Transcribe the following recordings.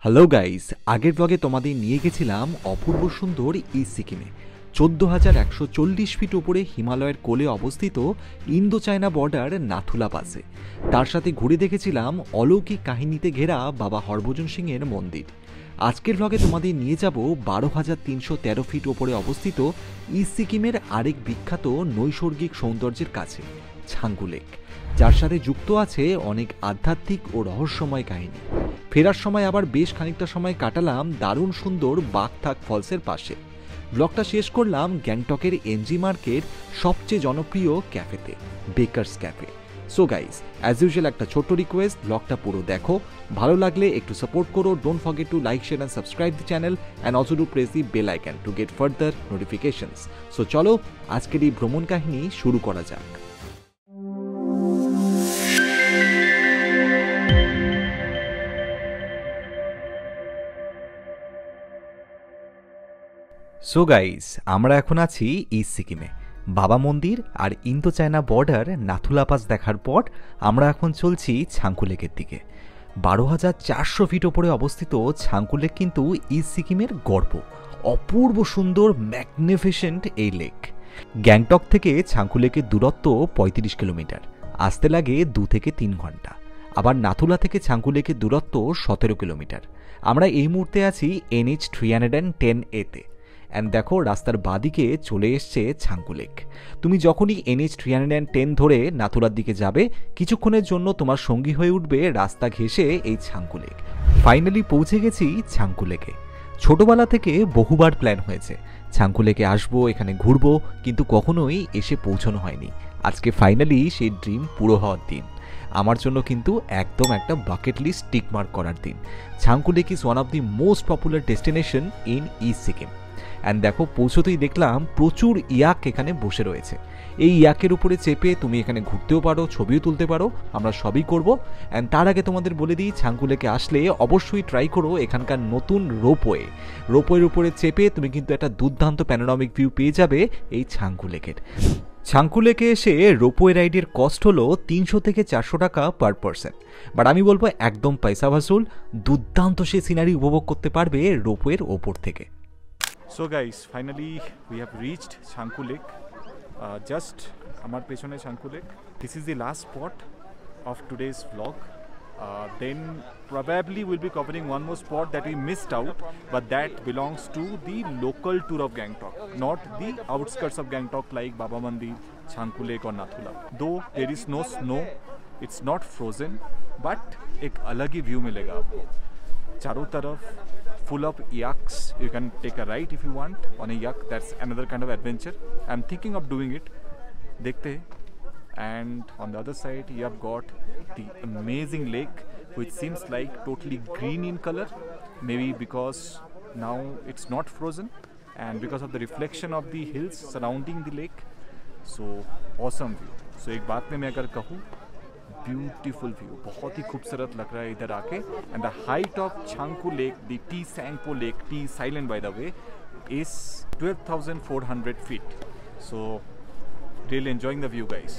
Hello guys, আগের ব্লগে তোমাদের নিয়ে গেছিলাম অপূর্ব সুন্দর ইস্ট সিকিমে 14,140 ফিট উপরে হিমালয়ের কোলে অবস্থিত ইন্দো চায়না বর্ডার নাথুলা পাসে। তার সাথে ঘুরে দেখেছিলাম অলৌকিক কাহিনীতে ঘেরা বাবা হরভজন সিংয়ের মন্দির। আজকের ব্লগে তোমাদের নিয়ে যাব 12,313 ফিট ওপরে অবস্থিত ইস্ট সিকিমের আরেক বিখ্যাত নৈসর্গিক সৌন্দর্যের কাছে, ছাঙ্গু লেক, যার সাথে যুক্ত আছে অনেক আধ্যাত্মিক ও রহস্যময় কাহিনী। ফেরার সময় আবার বেশ খানিকটা সময় কাটালাম দারুণ সুন্দর বাগথাক ফলসের পাশে। ব্লগটা শেষ করলাম গ্যাংটকের এনজি মার্কের সবচেয়ে জনপ্রিয় ক্যাফেতে, bakers cafe. So guys, as usual একটা ছোট্ট রিকোয়েস্ট, ব্লগটা পুরো দেখো, ভালো লাগলে একটু সাপোর্ট করো। Don't forget to like, share and subscribe the channel and also to press the bell icon to get further notifications. So চলো আজকের এই ভ্রমণ কাহিনী শুরু করা যাক। সো গাইস, আমরা এখন আছি ইস্ট সিকিমে। বাবা মন্দির আর Indo China border Nathula pass দেখার পর আমরা এখন চলছি ছাঙ্গু লেকের দিকে। 12,400 ফিট ওপরে অবস্থিত ছাঙ্গু লেক কিন্তু ইস্ট সিকিমের গর্ব। অপূর্ব সুন্দর ম্যাগনিফিসেন্ট এই লেক। গ্যাংটক থেকে ছাঙ্গু লেকের দূরত্ব 35 কিলোমিটার, আসতে লাগে 2 থেকে 3 ঘন্টা। আবার নাথুলা থেকে ছাঙ্গু লেকের দূরত্ব 17 কিলোমিটার। আমরা এই মুহূর্তে আছি NH 310A-তে। অ্যান্ড দেখো, রাস্তার বাদিকে চলে এসছে ছাঙ্গু লেক। তুমি যখনই NH 310 ধরে নাথুলার দিকে যাবে, কিছুক্ষণের জন্য তোমার সঙ্গী হয়ে উঠবে রাস্তা ঘেঁষে এই ছাঙ্গু লেক। ফাইনালি পৌঁছে গেছি ছাঙ্গু লেকে। ছোটবেলা থেকে বহুবার প্ল্যান হয়েছে ছাঙ্গু লেকে আসবো, এখানে ঘুরবো, কিন্তু কখনোই এসে পৌঁছানো হয়নি। আজকে ফাইনালি সেই ড্রিম পুরো হওয়ার দিন। আমার জন্য কিন্তু একদম একটা বাকেট লিস্ট টিক মার্ক করার দিন। Changu lake is one of the most popular destination in east Sikkim. And দেখো, পৌঁছতেই দেখলাম প্রচুর ইয়াক এখানে বসে রয়েছে। এই ইয়াকের উপরে চেপে তুমি এখানে ঘুরতেও পারো, ছবিও তুলতে পারো, আমরা সবই করব। অ্যান্ড তার আগে তোমাদের বলে দিই, ছাঙ্গু লেকে আসলে অবশ্যই ট্রাই করো এখানকার নতুন রোপওয়ে। রোপওয়ের উপরে চেপে তুমি কিন্তু একটা দুর্দান্ত প্যানোরামিক ভিউ পেয়ে যাবে এই ছাঙ্গু লেকের। ছাঙ্গু লেকে এসে রোপওয়ে রাইডের কস্ট হলো 300 থেকে 400 টাকা পার পারসন। বাট আমি বলবো একদম পয়সা ভাসুল। দুর্দান্ত সে সিনারি উপভোগ করতে পারবে রোপওয়ের ওপর থেকে। So guys, finally we have reached Changu Lake. Just amar pechone Changu Lake. This is the last spot of today's vlog. Then probably we'll be covering one more spot that we missed out, but that belongs to the local tour of Gangtok, not the outskirts of Gangtok like Baba Mandir, Changu Lake or Nathula. Though there is no snow, it's not frozen, but ek alag hi view milega aapko. Charo taraf full of yaks. You can take a ride if you want on a yak. That's another kind of adventure. I'm thinking of doing it. Dekhte. And on the other side you have got the amazing lake, which seems like totally green in color, maybe because now it's not frozen and because of the reflection of the hills surrounding the lake. So awesome view. So ek baat mein main agar kahun, beautiful view, बहुत ही खूबसूरत लग रहा है इधर आके। And the height of Changu lake, the T Tsomgo lake, T silent by the way, is 12,400 feet. So really enjoying the view guys.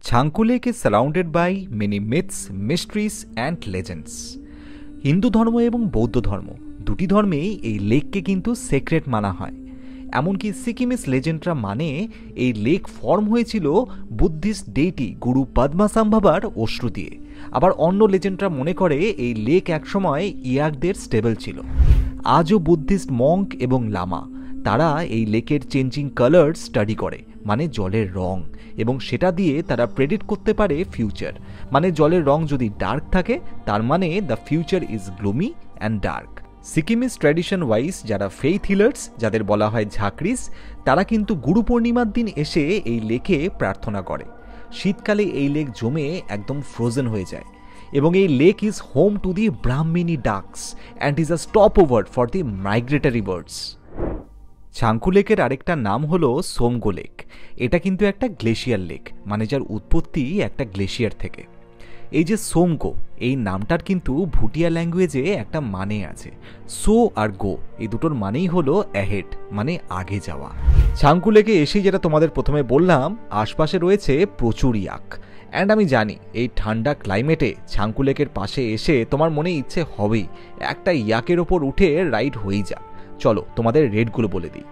Changu lake is surrounded by many myths, mysteries and legends. Hindu ধর্ম এবং বৌদ্ধ ধর্ম দুটি ধর্মেই এই লেককে কিন্তু সেক্রেট মানা হয়। এমনকি সিকিমিস লেজেন্ডরা মানে এই লেক ফর্ম হয়েছিল বুদ্ধিস্ট ডেইটি গুরু পদ্মাসাম্ভাবার অশ্রু দিয়ে। আবার অন্য লেজেন্ডরা মনে করে এই লেক একসময় ইয়াকদের স্টেবল ছিল। আজও বুদ্ধিস্ট মঙ্ক এবং লামা তারা এই লেকের চেঞ্জিং কালার স্টাডি করে, মানে জলের রং, এবং সেটা দিয়ে তারা প্রেডিক্ট করতে পারে ফিউচার। মানে জলের রং যদি ডার্ক থাকে, তার মানে the future is gloomy and dark. Sikkimese tradition wise যারা ফেইথ হিলার্স, যাদের বলা হয় ঝাঁকরিস, তারা কিন্তু গুরু পূর্ণিমার দিন এসে এই লেকে প্রার্থনা করে। শীতকালে এই লেক জমে একদম ফ্রোজেন হয়ে যায়, এবং এই lake is home to the Brahminy ducks and is a stopover for the migratory birds. Changu লেকের আরেকটা নাম হলো সোমগো লেক। এটা কিন্তু একটা গ্লেশিয়ার লেক, মানে যার উৎপত্তি একটা গ্লেশিয়ার থেকে। এই যে সোমগো, এই নামটার কিন্তু ভুটিয়া ল্যাঙ্গুয়েজে একটা মানে আছে। সো আর গো, এই দুটোর মানেই হলো অ্যাহেড, মানে আগে যাওয়া। ছাঙ্গু লেকে এসেই যেটা তোমাদের প্রথমে বললাম, আশপাশে রয়েছে প্রচুর ইয়াক। অ্যান্ড আমি জানি এই ঠান্ডা ক্লাইমেটে ছাঙ্কু লেকের পাশে এসে তোমার মনে ইচ্ছে হবেই একটা ইয়াকের ওপর উঠে রাইড হয়েই যা। চলো তোমাদের রেটগুলো বলে দিই।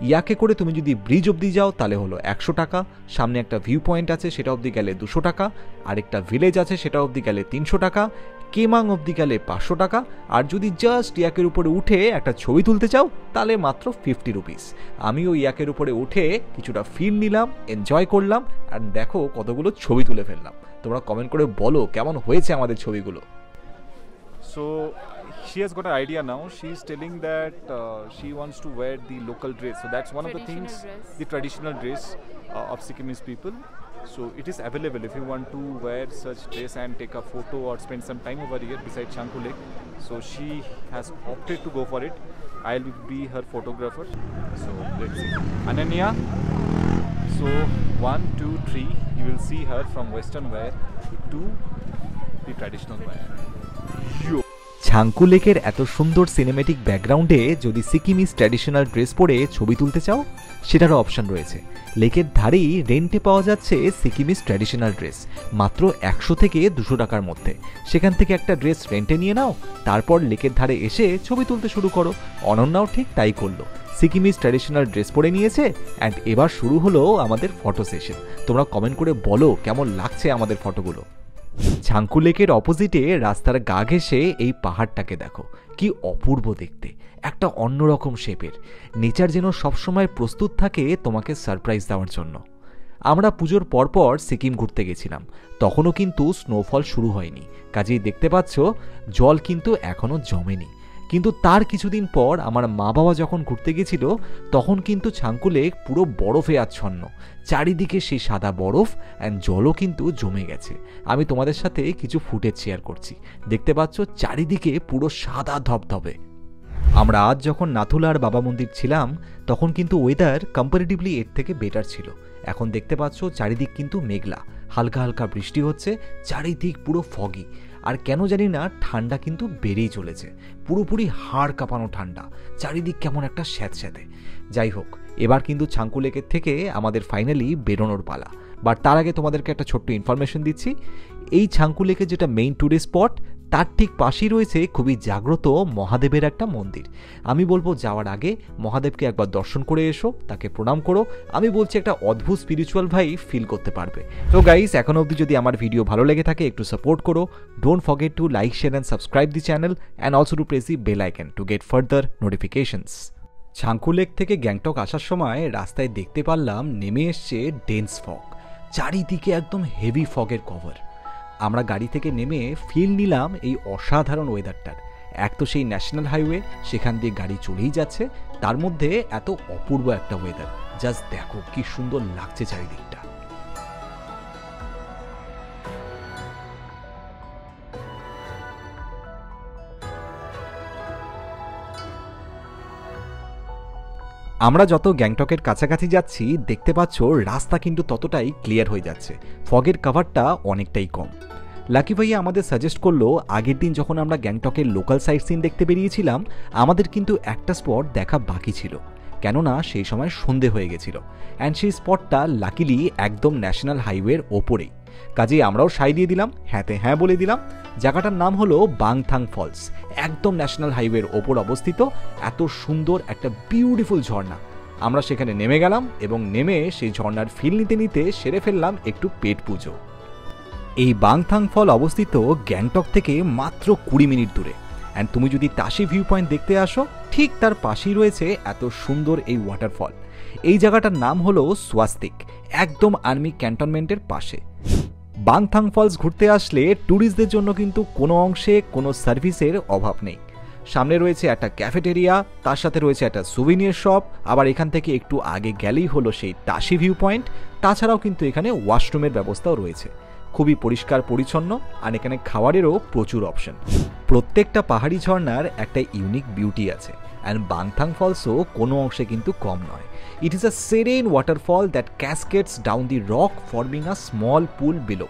ইয়াকে করে তুমি যদি ব্রিজ অবধি যাও তাহলে হলো 100 টাকা, সামনে একটা ভিউ পয়েন্ট আছে সেটা অবধি গেলে 200 টাকা, আরেকটা ভিলেজ আছে সেটা অবধি গেলে 300 টাকা, কেমাং অবধি গেলে 500 টাকা, আর যদি জাস্ট ইয়াকের উপরে উঠে একটা ছবি তুলতে চাও তাহলে মাত্র 50 রুপিস। আমিও ইয়াকের উপরে উঠে কিছুটা ফিল নিলাম, এনজয় করলাম, আর দেখো কতগুলো ছবি তুলে ফেললাম। তোমরা কমেন্ট করে বলো কেমন হয়েছে আমাদের ছবিগুলো। So she has got an idea now. She's telling that she wants to wear the local dress. So that's one of the things, the traditional dress of Sikkimese people. So it is available if you want to wear such dress and take a photo or spend some time over here beside Chanku Lake. So she has opted to go for it. I'll be her photographer. So let's see. Ananya. So 1, 2, 3. You will see her from western wear to the traditional wear. ছাঙ্কু লেকের এত সুন্দর cinematic ব্যাকগ্রাউন্ডে যদি সিকিমিস traditional dress পরে ছবি তুলতে চাও সেটারও অপশন রয়েছে। লেকের ধারেই রেন্টে পাওয়া যাচ্ছে সিকিমিস ট্র্যাডিশনাল ড্রেস মাত্র 100 থেকে 200 টাকার মধ্যে। সেখান থেকে একটা ড্রেস রেন্টে নিয়ে নাও, তারপর লেকের ধারে এসে ছবি তুলতে শুরু করো। অনন্যাও ঠিক তাই করলো, সিকিমিস ট্র্যাডিশনাল ড্রেস পরে নিয়েছে অ্যান্ড এবার শুরু হলো আমাদের ফটো সেশন। তোমরা কমেন্ট করে বলো কেমন লাগছে আমাদের ফটোগুলো। ছাঙ্কু লেকের অপোজিটে রাস্তার গা ঘেঁষে এই পাহাড়টাকে দেখো, কি অপূর্ব দেখতে, একটা অন্যরকম শেপের। নেচার যেন সবসময় প্রস্তুত থাকে তোমাকে সারপ্রাইজ দেওয়ার জন্য। আমরা পুজোর পরপর সিকিম ঘুরতে গেছিলাম, তখনও কিন্তু স্নোফল শুরু হয়নি, কাজেই দেখতে পাচ্ছ জল কিন্তু এখনও জমেনি। কিন্তু তার কিছুদিন পর আমার মা বাবা যখন ঘুরতে গেছিল তখন কিন্তু ছাঙ্কু লেক পুরো বরফে আচ্ছন্ন, চারিদিকে সেই সাদা বরফ অ্যান্ড জলও কিন্তু জমে গেছে। আমি তোমাদের সাথে কিছু ফুটেজ শেয়ার করছি, দেখতে পাচ্ছ চারিদিকে পুরো সাদা ধবধবে। আমরা আজ যখন নাথুলার বাবা মন্দির ছিলাম তখন কিন্তু ওয়েদার কম্পারেটিভলি এর থেকে বেটার ছিল। এখন দেখতে পাচ্ছ চারিদিক কিন্তু মেঘলা, হালকা হালকা বৃষ্টি হচ্ছে, চারিদিক পুরো ফগি। আর কেন জানি না ঠান্ডা কিন্তু বেড়েই চলেছে, পুরোপুরি হাড় কাঁপানো ঠান্ডা, চারিদিক কেমন একটা স্যাঁতস্যাঁতে। যাই হোক, এবার কিন্তু ছাঙ্কু লেকের থেকে আমাদের ফাইনালি বেরোনোর পালা। বাট তার আগে তোমাদেরকে একটা ছোট্ট ইনফরমেশন দিচ্ছি। এই ছাঙ্কু লেকের যেটা মেইন ট্যুরিস্ট স্পট তার ঠিক পাশেই রয়েছে খুবই জাগ্রত মহাদেবের একটা মন্দির। আমি বলবো যাওয়ার আগে মহাদেবকে একবার দর্শন করে এসো, তাকে প্রণাম করো। আমি বলছি একটা অদ্ভুত স্পিরিচুয়াল ভাই ফিল করতে পারবে। তো গাইস, এখন অবধি যদি আমার ভিডিও ভালো লেগে থাকে একটু সাপোর্ট করো। Don't forget to like, share and subscribe the channel and also to press the bell icon to get further notifications. Changu lake থেকে গ্যাংটক আসার সময় রাস্তায় দেখতে পারলাম নেমে এসছে ডেন্স ফগ, চারিদিকে একদম হেভি ফগের কভার। আমরা গাড়ি থেকে নেমে ফিল নিলাম এই অসাধারণ ওয়েদারটার। এক তো সেই ন্যাশনাল হাইওয়ে, সেখান দিয়ে গাড়ি চলেই যাচ্ছে, তার মধ্যে এত অপূর্ব একটা ওয়েদার। জাস্ট দেখো কি সুন্দর লাগছে চারিদিকটা। আমরা যত গ্যাংটকের কাছাকাছি যাচ্ছি দেখতে পাচ্ছ রাস্তা কিন্তু ততটাই ক্লিয়ার হয়ে যাচ্ছে, ফগের কভারটা অনেকটাই কম। লাকি ভাইয়া আমাদের সাজেস্ট করলো আগের দিন যখন আমরা গ্যাংটকের লোকাল সাইট সিন দেখতে বেরিয়েছিলাম আমাদের কিন্তু একটা স্পট দেখা বাকি ছিল, কেননা সেই সময় সন্ধে হয়ে গেছিল। অ্যান্ড সেই স্পটটা লাকিলি একদম ন্যাশনাল হাইওয়ের ওপরেই, কাজেই আমরাও সাই দিয়ে দিলাম, হ্যাঁতে হ্যাঁ বলে দিলাম। জায়গাটার নাম হলো বাংথাং ফলস, একদম ন্যাশনাল হাইওয়ের ওপর অবস্থিত। এত সুন্দর একটা বিউটিফুল ঝর্ণা। আমরা সেখানে নেমে গেলাম এবং নেমে সেই ঝর্ণার ফিল নিতে নিতে সেরে ফেললাম একটু পেট পুজো। এই বাংথাং ফল অবস্থিত গ্যাংটক থেকে মাত্র 20 মিনিট দূরে। অ্যান্ড তুমি যদি তাশি ভিউ পয়েন্ট দেখতে আসো ঠিক তার পাশেই রয়েছে এত সুন্দর এই ওয়াটারফল। এই জায়গাটার নাম হলো সোয়াস্তিক, একদম আর্মি ক্যান্টনমেন্টের পাশে। বাংথাং ফলস ঘুরতে আসলে ট্যুরিস্টদের জন্য কিন্তু কোনো অংশে কোনো সার্ভিসের অভাব নেই। সামনে রয়েছে একটা ক্যাফেটেরিয়া, তার সাথে রয়েছে একটা সুভিনিয়ার শপ, আবার এখান থেকে একটু আগে গেলেই হলো সেই তাশি ভিউ পয়েন্ট। তাছাড়াও কিন্তু এখানে ওয়াশরুমের ব্যবস্থাও রয়েছে, খুবই পরিষ্কার পরিচ্ছন্ন, আর এখানে খাবারেরও প্রচুর অপশন। প্রত্যেকটা পাহাড়ি ঝর্ণার একটা ইউনিক বিউটি আছে, অ্যান্ড বাংথাং ফলসও কোনো অংশে কিন্তু কম নয়। It is a serene waterfall that cascades down the rock forming a small pool below.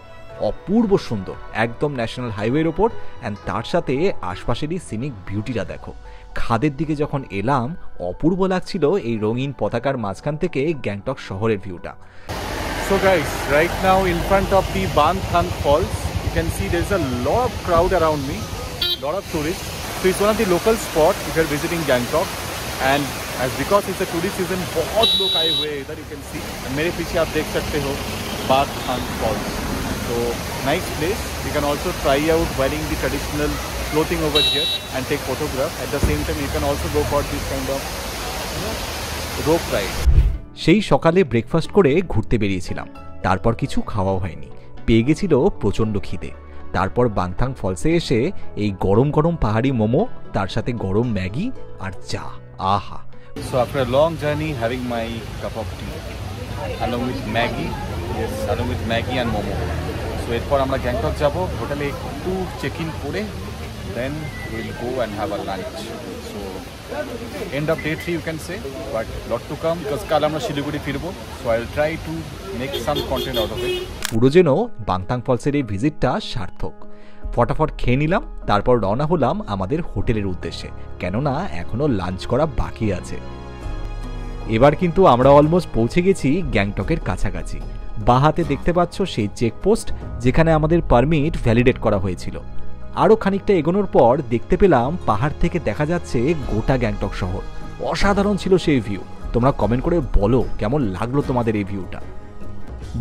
অপূর্ব সুন্দর, একদম ন্যাশনাল হাইওয়ের ওপর, অ্যান্ড তার সাথে আশপাশেরই সিনিক বিউটিটা দেখো। খাদের দিকে যখন এলাম অপূর্ব লাগছিল এই রঙিন পতাকার মাঝখান থেকে গ্যাংটক শহরের ভিউটা। So guys, right now in front of the Ban Thang Falls, you can see there's a lot of crowd around me, lot of tourists. So it's one of the local spot if you're visiting Gangtok, and as because it's a tourist season, बहुत लोग आए हुए हैं इधर, you can see. And मेरे पीछे आप देख सकते हो Ban Thang Falls. So nice place. You can also try out wearing the traditional clothing over here and take photograph. At the same time, you can also go for this kind of rope ride. সেই সকালে breakfast করে ঘুরতে বেরিয়েছিলাম, তারপর কিছু খাওয়াও হয়নি, পেয়ে গেছিল প্রচণ্ড খিদে। তারপর বাংথাং ফলসে এসে এই গরম গরম পাহাড়ি মোমো, তার সাথে গরম ম্যাগি আর চা, আহা! So after a long journey, having my cup of tea along with Maggie, yes, along with Maggie and momo. So এরপর আমরা গ্যাংটক যাব, হোটেলে একটু চেক ইন করে then we'll go and have a lunch. So end of day 3 you can say, but lot to come because কাল আমরা শিলিগুড়ি ফিরবো, so I'll try to make some content out of it. পুরো যেন বাংথাং ফলসের এই ভিজিটটা সার্থক। ফটাফট খেয়ে নিলাম, তারপর রওনা হলাম আমাদের হোটেলের উদ্দেশ্যে, কেননা এখনো লাঞ্চ করা বাকি আছে। এবার কিন্তু আমরা অলমোস্ট পৌঁছে গেছি গ্যাংটকের কাছাকাছি। বাঁ হাতে দেখতে পাচ্ছ সেই চেকপোস্ট যেখানে আমাদের পারমিট ভ্যালিডেট করা হয়েছিল। আরও খানিকটা এগোনোর পর দেখতে পেলাম পাহাড় থেকে দেখা যাচ্ছে গোটা গ্যাংটক শহর। অসাধারণ ছিল সেই ভিউ। তোমরা কমেন্ট করে বলো কেমন লাগলো তোমাদের এই ভিউটা।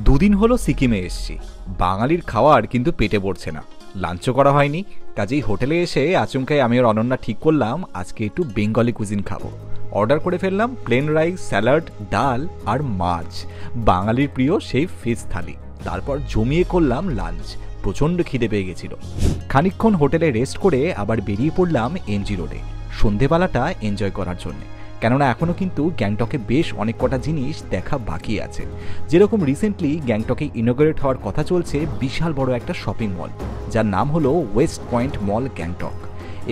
দুদিন হলো সিকিমে এসছি, বাঙালির খাওয়ার কিন্তু পেটে পড়ছে না, লাঞ্চও করা হয়নি। কাজেই হোটেলে এসে আচমকাই আমি আর অনন্যা ঠিক করলাম আজকে একটু বেঙ্গলি কুজিন খাবো। অর্ডার করে ফেললাম প্লেন রাইস, স্যালাড, ডাল আর মাছ, বাঙালির প্রিয় সেই ফিশ থালি। তারপর জমিয়ে করলাম লাঞ্চ। প্রচণ্ড খিদে পেয়ে গেছিল। খানিকক্ষণ হোটেলে রেস্ট করে আবার বেরিয়ে পড়লাম এমজি রোডে সন্ধেবেলাটা এনজয় করার জন্য, কেননা এখনও কিন্তু গ্যাংটকে বেশ অনেক কটা জিনিস দেখা বাকি আছে। যেরকম রিসেন্টলি গ্যাংটকে ইনগ্রেট হওয়ার কথা চলছে বিশাল বড় একটা শপিং মল, যার নাম হলো ওয়েস্ট পয়েন্ট মল গ্যাংটক,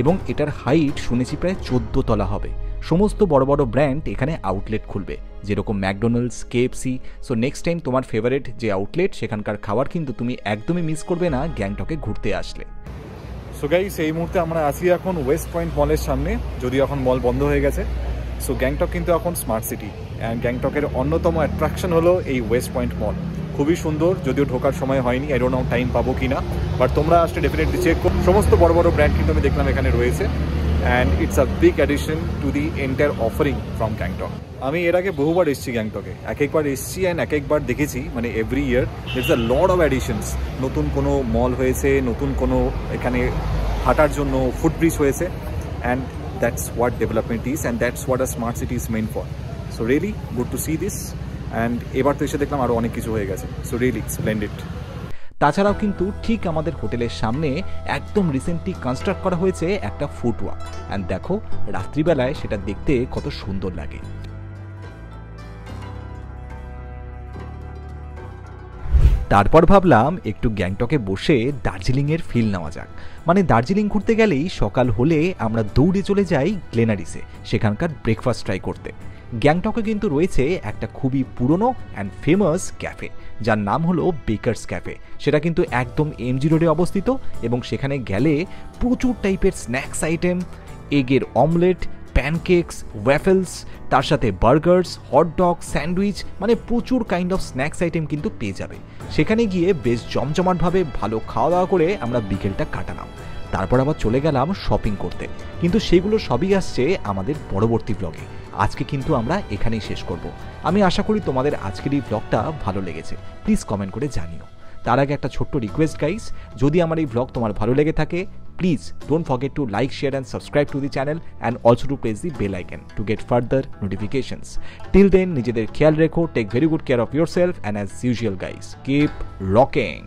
এবং এটার হাইট শুনেছি প্রায় 14 তলা হবে। সমস্ত বড় বড় ব্র্যান্ড এখানে আউটলেট খুলবে, যেরকম McDonald's, KFC. So next time তোমার ফেভারিট যে আউটলেট সেখানকার খাবার কিন্তু তুমি একদমই মিস করবে না গ্যাংটকে ঘুরতে আসলে। সো গাইস, এই মুহূর্তে আমরা আছি এখন ওয়েস্ট পয়েন্ট মলের সামনে, যদিও এখন মল বন্ধ হয়ে গেছে। সো গ্যাংটক কিন্তু এখন স্মার্ট সিটি, অ্যান্ড গ্যাংটকের অন্যতম অ্যাট্রাকশন হলো এই ওয়েস্ট পয়েন্ট মল। খুবই সুন্দর, যদিও ঢোকার সময় হয়নি, আই ডোন্ট নো টাইম পাবো কিনা, বাট তোমরা আসলে ডেফিনেটলি চেক করো। সমস্ত বড় বড় ব্র্যান্ড কিন্তু আমি দেখলাম এখানে রয়েছে, and it's a big addition to the entire offering from Gangtok. আমি এর আগে বহুবার এসেছি গ্যাংটকে, এক একবার এসেছি অ্যান্ড এক একবার দেখেছি, মানে every year there is a lot of additions. নতুন কোনো মল হয়েছে, নতুন কোনো এখানে হাঁটার জন্য ফুটব্রিজ হয়েছে, and that's what development is, and that's what a smart city is meant for. So really good to see this, and এবার তো এসে দেখলাম আরো অনেক কিছু হয়ে গেছে। So really splendid. তাছাড়াও কিন্তু ঠিক আমাদের হোটেলের সামনে একদম রিসেন্টলি কনস্ট্রাক্ট করা হয়েছে একটা ফুটওয়াক, অ্যান্ড দেখো রাত্রিবেলায় সেটা দেখতে কত সুন্দর লাগে। তারপর ভাবলাম একটু গ্যাংটকে বসে দার্জিলিংয়ের ফিল নেওয়া যাক। মানে দার্জিলিং ঘুরতে গেলেই সকাল হলে আমরা দৌড়ে চলে যাই গ্লেনারিসে সেখানকার ব্রেকফাস্ট ট্রাই করতে। গ্যাংটকে কিন্তু রয়েছে একটা খুবই পুরনো অ্যান্ড ফেমাস ক্যাফে, যার নাম হলো বেকার্স ক্যাফে। সেটা কিন্তু একদম এমজি রোডে অবস্থিত, এবং সেখানে গেলে প্রচুর টাইপের স্ন্যাক্স আইটেম, এগের অমলেট, প্যানকেকস, ওয়াফেলস, তার সাথে বার্গার্স, হটডগ, স্যান্ডউইচ, মানে প্রচুর কাইন্ড অফ স্ন্যাক্স আইটেম কিন্তু পেয়ে যাবে। সেখানে গিয়ে বেশ জমজমাটভাবে ভালো খাওয়া দাওয়া করে আমরা বিকেলটা কাটালাম। তারপর আবার চলে গেলাম শপিং করতে, কিন্তু সেগুলো সবই আসছে আমাদের পরবর্তী ব্লগে। আজকে কিন্তু আমরা এখানেই শেষ করব। আমি আশা করি তোমাদের আজকের এই ব্লগটা ভালো লেগেছে, প্লিজ কমেন্ট করে জানিও। তার আগে একটা ছোট্ট রিকোয়েস্ট গাইস, যদি আমার এই ব্লগ তোমার ভালো লেগে থাকে, please don't forget to like, share and subscribe to the channel, and also to press the bell icon to get further notifications. Till then, নিজেদের খেয়াল রেখো, take very good care of yourself, and as usual guys, keep rocking.